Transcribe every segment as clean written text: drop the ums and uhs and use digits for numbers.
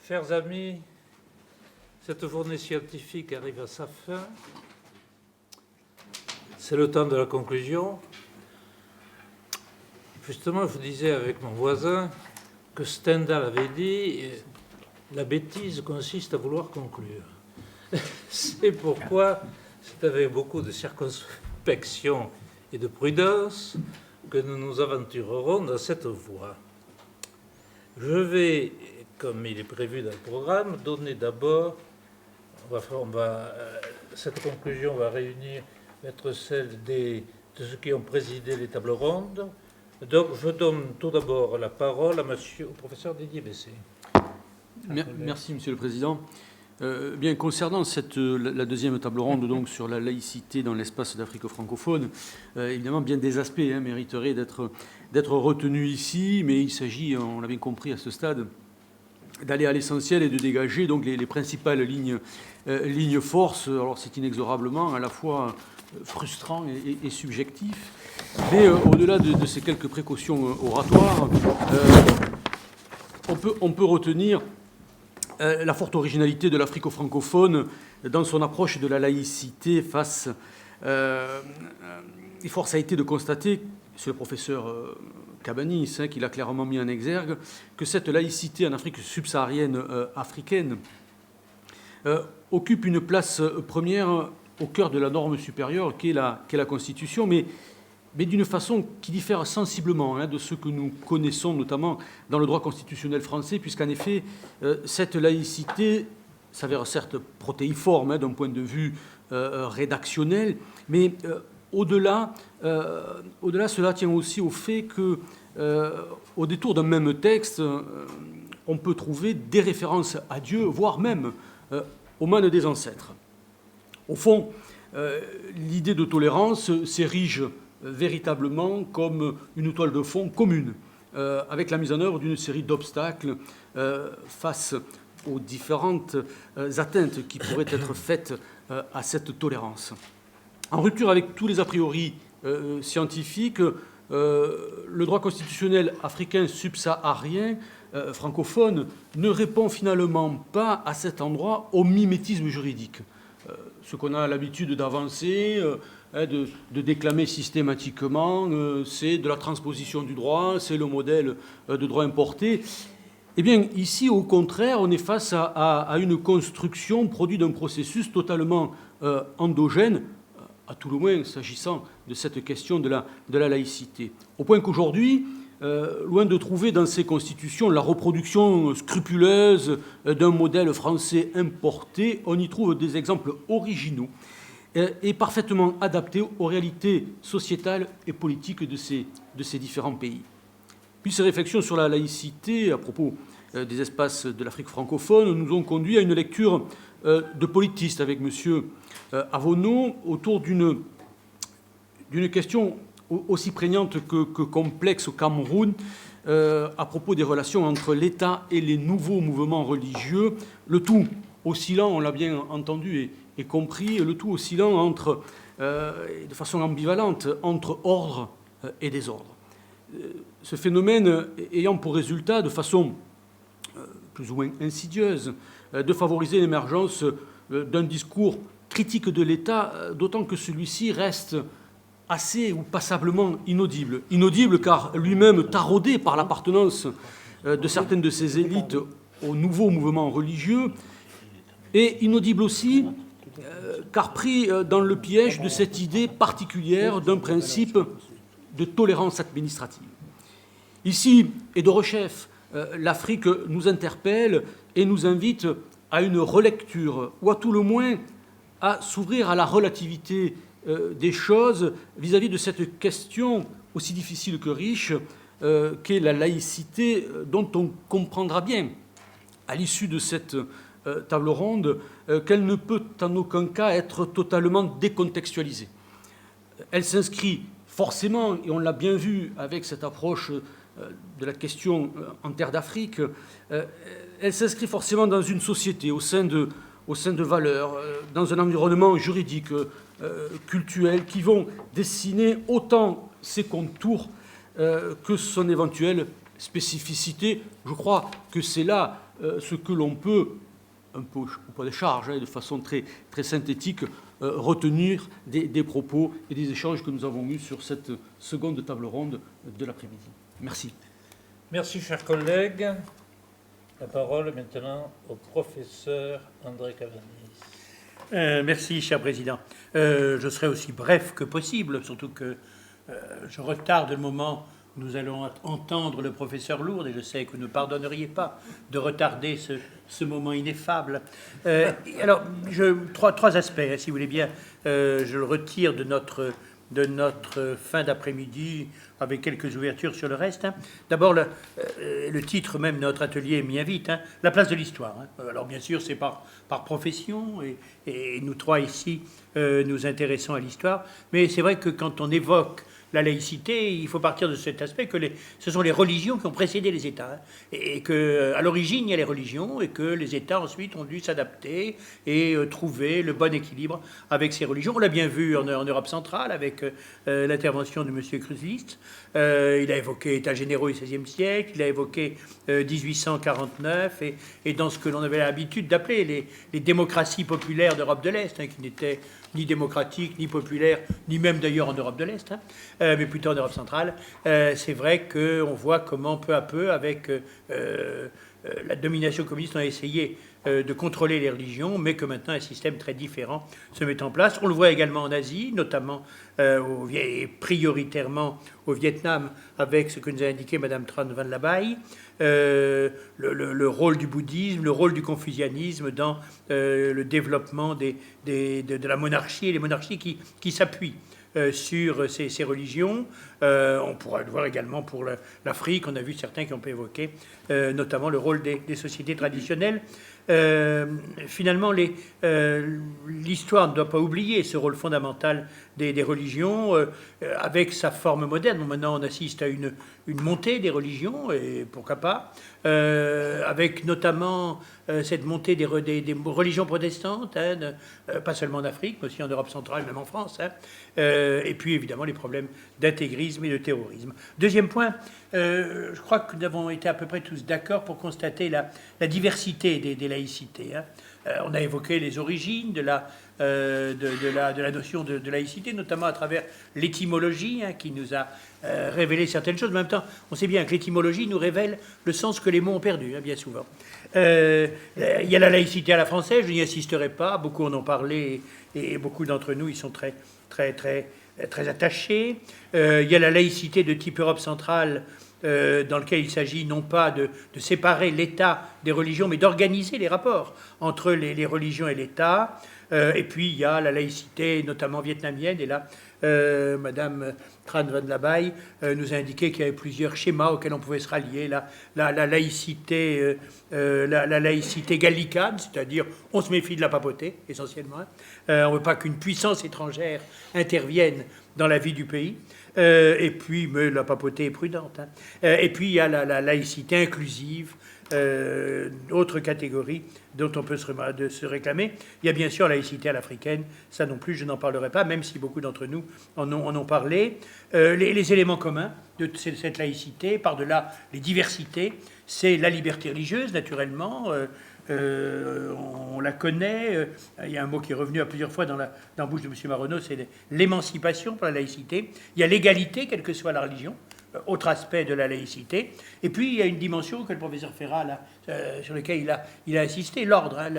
Chers amis, cette journée scientifique arrive à sa fin. C'est le temps de la conclusion. Justement, je disais avec mon voisin que Stendhal avait dit « La bêtise consiste à vouloir conclure ». C'est pourquoi c'est avec beaucoup de circonspection et de prudence que nous nous aventurerons dans cette voie. Je vais, comme il est prévu dans le programme, donner d'abord, cette conclusion va être celle de ceux qui ont présidé les tables rondes. Donc je donne tout d'abord la parole au professeur Didier Bessé. Merci, Monsieur le Président. Bien, concernant la deuxième table ronde donc, sur la laïcité dans l'espace d'Afrique francophone, évidemment, bien des aspects mériteraient d'être retenus ici, mais il s'agit, on l'a bien compris à ce stade, d'aller à l'essentiel et de dégager donc, les principales lignes forces. Alors c'est inexorablement à la fois frustrant et subjectif, mais au-delà de ces quelques précautions oratoires, on peut retenir la forte originalité de l'Afrique francophone dans son approche de la laïcité face... Et force a été de constater, c'est le professeur Cabanis qui l'a clairement mis en exergue, que cette laïcité en Afrique subsaharienne africaine occupe une place première au cœur de la norme supérieure qu'est la Constitution, mais d'une façon qui diffère sensiblement de ce que nous connaissons, notamment dans le droit constitutionnel français, puisqu'en effet, cette laïcité s'avère certes protéiforme d'un point de vue rédactionnel, mais au-delà, cela tient aussi au fait que, au détour d'un même texte, on peut trouver des références à Dieu, voire même aux mânes des ancêtres. Au fond, l'idée de tolérance s'érige véritablement comme une toile de fond commune, avec la mise en œuvre d'une série d'obstacles face aux différentes atteintes qui pourraient être faites à cette tolérance. En rupture avec tous les a priori scientifiques, le droit constitutionnel africain subsaharien francophone ne répond finalement pas à cet endroit au mimétisme juridique. Ce qu'on a l'habitude d'avancer, de déclamer systématiquement, c'est de la transposition du droit, c'est le modèle de droit importé. Eh bien, ici, au contraire, on est face à une construction produite d'un processus totalement endogène, à tout le moins s'agissant de cette question de la laïcité. Au point qu'aujourd'hui, loin de trouver dans ces constitutions la reproduction scrupuleuse d'un modèle français importé, on y trouve des exemples originaux et parfaitement adaptés aux réalités sociétales et politiques de ces différents pays. Puis ces réflexions sur la laïcité à propos des espaces de l'Afrique francophone nous ont conduit à une lecture de politistes avec M. Avonneau autour d'une question aussi prégnante que complexe au Cameroun à propos des relations entre l'État et les nouveaux mouvements religieux, le tout oscillant, on l'a bien entendu et compris, le tout oscillant de façon ambivalente entre ordre et désordre. Ce phénomène ayant pour résultat, de façon plus ou moins insidieuse, de favoriser l'émergence d'un discours critique de l'État, d'autant que celui-ci reste assez ou passablement inaudible. Inaudible car lui-même taraudé par l'appartenance de certaines de ses élites aux nouveaux mouvements religieux, et inaudible aussi car pris dans le piège de cette idée particulière d'un principe de tolérance administrative. Ici, et de rechef, l'Afrique nous interpelle et nous invite à une relecture, ou à tout le moins à s'ouvrir à la relativité des choses vis-à-vis de cette question aussi difficile que riche qu'est la laïcité, dont on comprendra bien, à l'issue de cette table ronde, qu'elle ne peut en aucun cas être totalement décontextualisée. Elle s'inscrit forcément, et on l'a bien vu avec cette approche de la question en terre d'Afrique, elle s'inscrit forcément dans une société, au sein de valeurs, dans un environnement juridique, culturel, qui vont dessiner autant ses contours que son éventuelle spécificité. Je crois que c'est là ce que l'on peut, un peu au pas de charge, de façon très, très synthétique, retenir des propos et des échanges que nous avons eus sur cette seconde table ronde de l'après-midi. Merci. Merci, chers collègues. La parole est maintenant au professeur André Cabanis. Merci, cher Président. Je serai aussi bref que possible, surtout que je retarde le moment où nous allons entendre le professeur Lourdes, et je sais que vous ne pardonneriez pas de retarder ce moment ineffable. Alors, trois aspects, hein, si vous voulez bien. Je le retire de notre fin d'après-midi, avec quelques ouvertures sur le reste. Hein. D'abord, le titre même de notre atelier m'y invite, hein, la place de l'histoire. Hein. Alors bien sûr, c'est par profession, et nous trois ici nous intéressons à l'histoire, mais c'est vrai que quand on évoque la laïcité, il faut partir de cet aspect que ce sont les religions qui ont précédé les États, hein, et que à l'origine il y a les religions, et que les États ensuite ont dû s'adapter et trouver le bon équilibre avec ces religions. On l'a bien vu en Europe centrale avec l'intervention de M. Kruslist. Il a évoqué États généraux du XVIe siècle, il a évoqué 1849, et dans ce que l'on avait l'habitude d'appeler les démocraties populaires d'Europe de l'Est, hein, qui n'étaient ni démocratiques, ni populaires, ni même d'ailleurs en Europe de l'Est, hein, mais plutôt en Europe centrale. C'est vrai qu'on voit comment peu à peu, avec la domination communiste, on a essayé de contrôler les religions, mais que maintenant un système très différent se met en place. On le voit également en Asie, notamment et prioritairement au Vietnam, avec ce que nous a indiqué Mme Tran Van Labay, le rôle du bouddhisme, le rôle du confucianisme dans le développement de la monarchie, et les monarchies qui s'appuient sur ces religions. On pourra le voir également pour l'Afrique. On a vu certains qui ont pu évoquer notamment le rôle des sociétés traditionnelles. Finalement, l'histoire ne doit pas oublier ce rôle fondamental des religions, avec sa forme moderne. Bon, maintenant, on assiste à une montée des religions, et pourquoi pas, avec notamment cette montée des religions protestantes, hein, pas seulement en Afrique, mais aussi en Europe centrale, même en France, hein, et puis évidemment les problèmes d'intégrisme et de terrorisme. Deuxième point, je crois que nous avons été à peu près tous d'accord pour constater la diversité des laïcités. Hein. On a évoqué les origines de la notion de laïcité, notamment à travers l'étymologie, hein, qui nous a révélé certaines choses. Mais en même temps, on sait bien que l'étymologie nous révèle le sens que les mots ont perdu, hein, bien souvent. Il y a la laïcité à la française, je n'y insisterai pas, beaucoup en ont parlé, et beaucoup d'entre nous y sont très, très, très, très attachés. Il y a la laïcité de type Europe centrale, dans lequel il s'agit non pas de séparer l'État des religions, mais d'organiser les rapports entre les religions et l'État. Et puis il y a la laïcité, notamment vietnamienne, et là, Madame Tran Van Labay nous a indiqué qu'il y avait plusieurs schémas auxquels on pouvait se rallier. La laïcité gallicane, c'est-à-dire on se méfie de la papauté, essentiellement. On ne veut pas qu'une puissance étrangère intervienne dans la vie du pays. Et puis, mais la papauté est prudente. Hein. Et puis, il y a la laïcité inclusive, autre catégorie dont on peut se réclamer. Il y a bien sûr la laïcité à l'africaine, ça non plus, je n'en parlerai pas, même si beaucoup d'entre nous en ont parlé. Les éléments communs de cette laïcité, par-delà les diversités, c'est la liberté religieuse, naturellement. On la connaît. Il y a un mot qui est revenu à plusieurs fois dans la bouche de M. Marronneau, c'est l'émancipation par la laïcité. Il y a l'égalité, quelle que soit la religion, autre aspect de la laïcité. Et puis, il y a une dimension que le professeur Ferrat, sur laquelle il a insisté, l'ordre. Hein,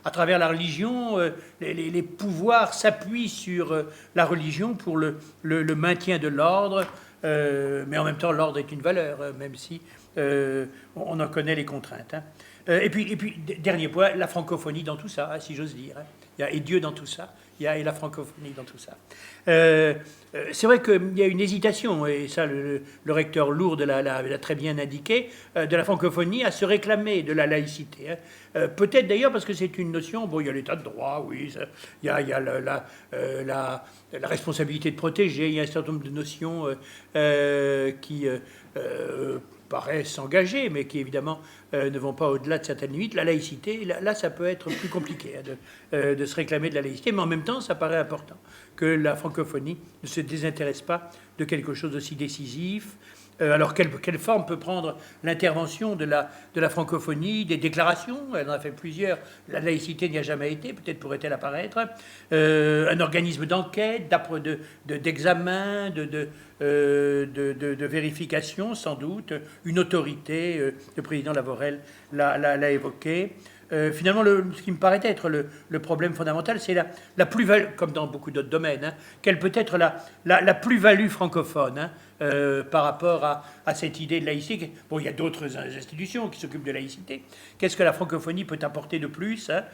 à travers la religion, les pouvoirs s'appuient sur la religion pour le maintien de l'ordre, mais en même temps, l'ordre est une valeur, même si on en connaît les contraintes. Hein. Et puis, dernier point, la francophonie dans tout ça, hein, si j'ose dire. Hein. Il y a et Dieu dans tout ça, il y a et la francophonie dans tout ça. C'est vrai qu'il y a une hésitation, et ça le recteur Lourdes l'a très bien indiqué, de la francophonie à se réclamer de la laïcité. Hein. Peut-être d'ailleurs parce que c'est une notion, bon, il y a l'état de droit, oui, il y a la responsabilité de protéger, il y a un certain nombre de notions qui paraissent engagées, mais qui évidemment ne vont pas au-delà de certaines limites. La laïcité, là ça peut être plus compliqué, hein, de se réclamer de la laïcité, mais en même temps, ça paraît important que la francophonie ne se désintéresse pas de quelque chose d'aussi décisif. Alors, quelle forme peut prendre l'intervention de la francophonie, des déclarations? Elle en a fait plusieurs. La laïcité n'y a jamais été, peut-être pourrait-elle apparaître. Un organisme d'enquête, d'examen, de vérification, sans doute. Une autorité, le président Lavorel l'a évoqué. Finalement, ce qui me paraît être le problème fondamental, c'est la plus-value, comme dans beaucoup d'autres domaines, hein, quelle peut être la plus-value francophone, hein, par rapport à cette idée de laïcité. Bon, il y a d'autres institutions qui s'occupent de laïcité. Qu'est-ce que la francophonie peut apporter de plus, hein?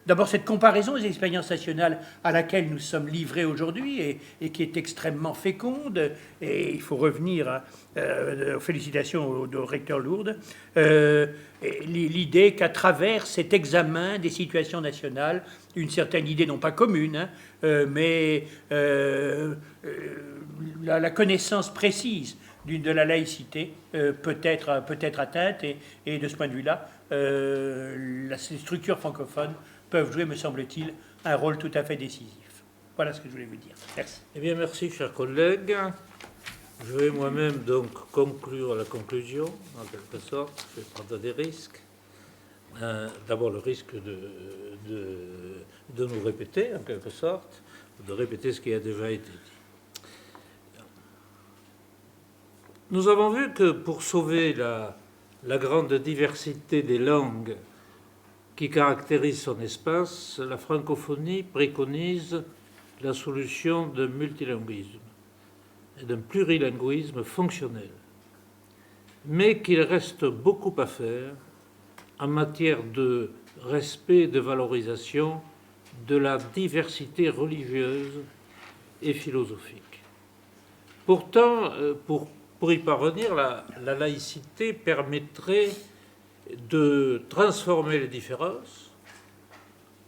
D'abord, cette comparaison des expériences nationales à laquelle nous sommes livrés aujourd'hui et qui est extrêmement féconde. Et il faut revenir, hein, félicitations au recteur Lourdes. L'idée qu'à travers cet examen des situations nationales, une certaine idée, non pas commune, hein, mais la connaissance précise de la laïcité peut être atteinte, et de ce point de vue-là, les structures francophones peuvent jouer, me semble-t-il, un rôle tout à fait décisif. Voilà ce que je voulais vous dire. Merci. Eh bien, merci, chers collègues. Je vais moi-même donc conclure la conclusion, en quelque sorte. Je vais prendre des risques. D'abord, le risque de nous répéter, en quelque sorte, de répéter ce qui a déjà été dit. Nous avons vu que pour sauver la grande diversité des langues qui caractérise son espace, la francophonie préconise la solution d'un multilinguisme et d'un plurilinguisme fonctionnel, mais qu'il reste beaucoup à faire en matière de respect et de valorisation de la diversité religieuse et philosophique. Pourtant, pour y parvenir, la laïcité permettrait de transformer les différences,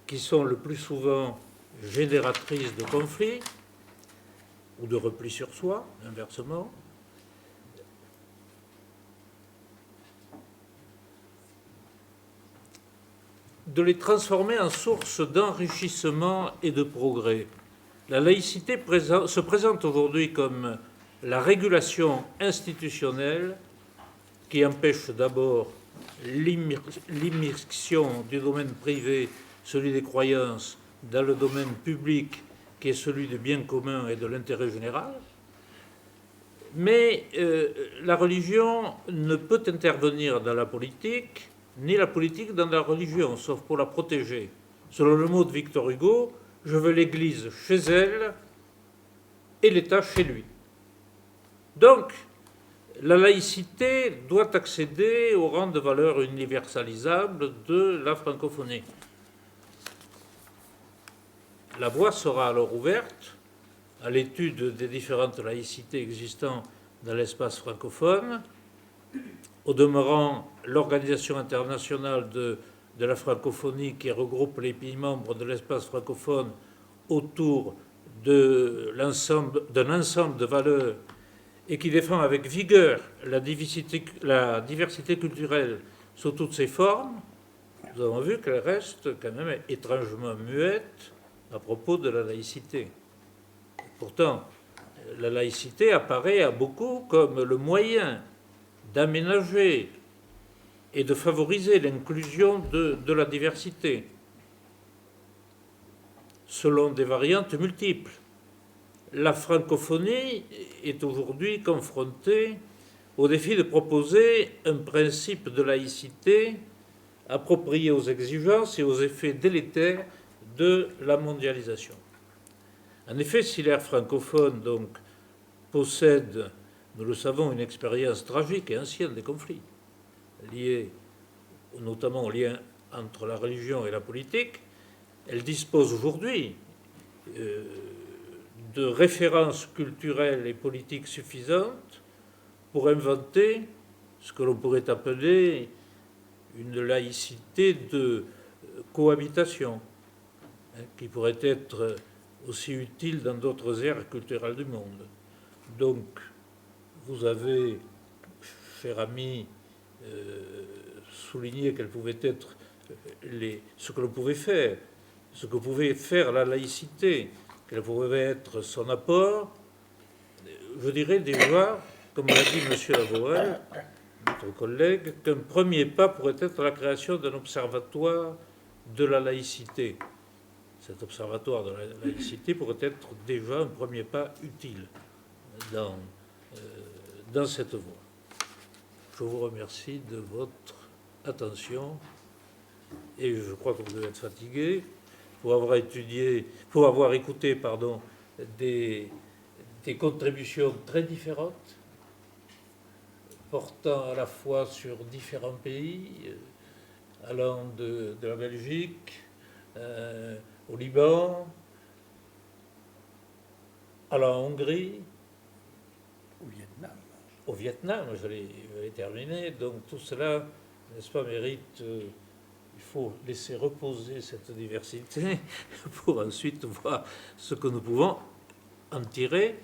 qui sont le plus souvent génératrices de conflits ou de repli sur soi, inversement, de les transformer en source d'enrichissement et de progrès. La laïcité se présente aujourd'hui comme la régulation institutionnelle qui empêche d'abord l'immiscition du domaine privé, celui des croyances, dans le domaine public qui est celui du bien commun et de l'intérêt général. Mais la religion ne peut intervenir dans la politique, ni la politique dans la religion, sauf pour la protéger. Selon le mot de Victor Hugo, je veux l'Église chez elle et l'État chez lui. Donc, la laïcité doit accéder au rang de valeur universalisable de la francophonie. La voie sera alors ouverte à l'étude des différentes laïcités existant dans l'espace francophone. Au demeurant, l'Organisation internationale de la francophonie, qui regroupe les pays membres de l'espace francophone autour d'un ensemble de valeurs et qui défend avec vigueur la diversité culturelle sous toutes ses formes, nous avons vu qu'elle reste quand même étrangement muette à propos de la laïcité. Pourtant, la laïcité apparaît à beaucoup comme le moyen d'aménager et de favoriser l'inclusion de la diversité selon des variantes multiples. La francophonie est aujourd'hui confrontée au défi de proposer un principe de laïcité approprié aux exigences et aux effets délétères de la mondialisation. En effet, si l'ère francophone donc possède, nous le savons, une expérience tragique et ancienne des conflits, liés notamment au lien entre la religion et la politique, elle dispose aujourd'hui de références culturelles et politiques suffisantes pour inventer ce que l'on pourrait appeler une laïcité de cohabitation, qui pourrait être aussi utile dans d'autres aires culturelles du monde. Donc, vous avez, cher ami, souligné quels pouvaient être ce que l'on pouvait faire, ce que pouvait faire la laïcité, quel pouvait être son apport. Je dirais déjà comme l'a dit M. Lavorel, notre collègue, qu'un premier pas pourrait être la création d'un observatoire de la laïcité. Cet observatoire de la laïcité pourrait être déjà un premier pas utile dans cette voie. Je vous remercie de votre attention et je crois que vous devez être fatigué pour avoir écouté des contributions très différentes portant à la fois sur différents pays, allant de la Belgique au Liban, allant en Hongrie, au Vietnam, je l'ai terminé. Donc tout cela, n'est-ce pas, mérite... il faut laisser reposer cette diversité pour ensuite voir ce que nous pouvons en tirer.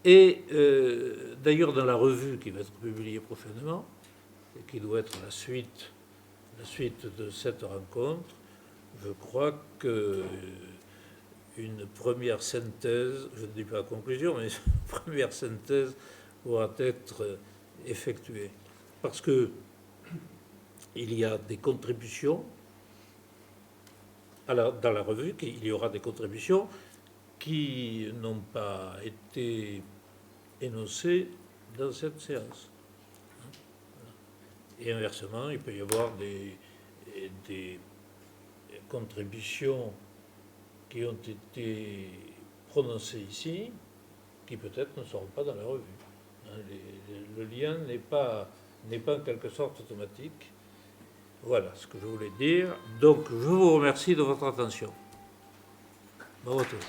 Et d'ailleurs, dans la revue qui va être publiée prochainement, et qui doit être la suite de cette rencontre, je crois que une première synthèse, je ne dis pas la conclusion, mais une première synthèse pourra être effectuée. Parce que il y a des contributions, alors dans la revue, il y aura des contributions qui n'ont pas été énoncées dans cette séance. Et inversement, il peut y avoir des contributions qui ont été prononcées ici, qui peut-être ne seront pas dans la revue. Le lien n'est pas en quelque sorte automatique. Voilà ce que je voulais dire. Donc, je vous remercie de votre attention. Bon retour.